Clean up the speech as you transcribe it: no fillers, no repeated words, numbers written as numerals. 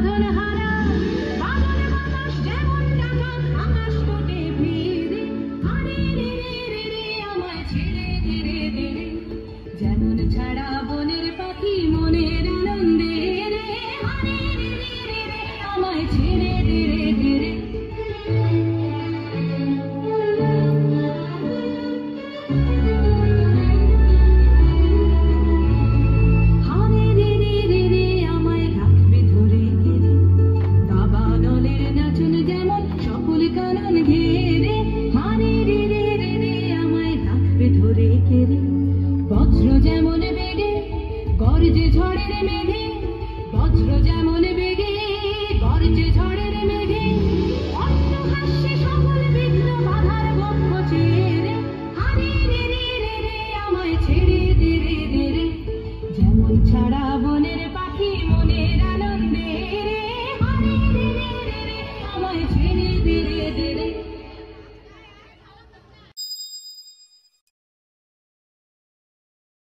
বাঁধন হারা বাদল বাতাস যেমন ডাকা আকাশ কোটে ভিড়ে হারে রে রে রে রে আমায় ছেড়ে ধীরে ধীরে যেমন ছাড়া বনের পাখি মনের আনন্দে রে হারে রে রে রে রে আমায় ছেড়ে ধীরে ধীরে বজ্র যেমন বেগে গর্জে ঝড়ের মেঘে বজ্র যেমন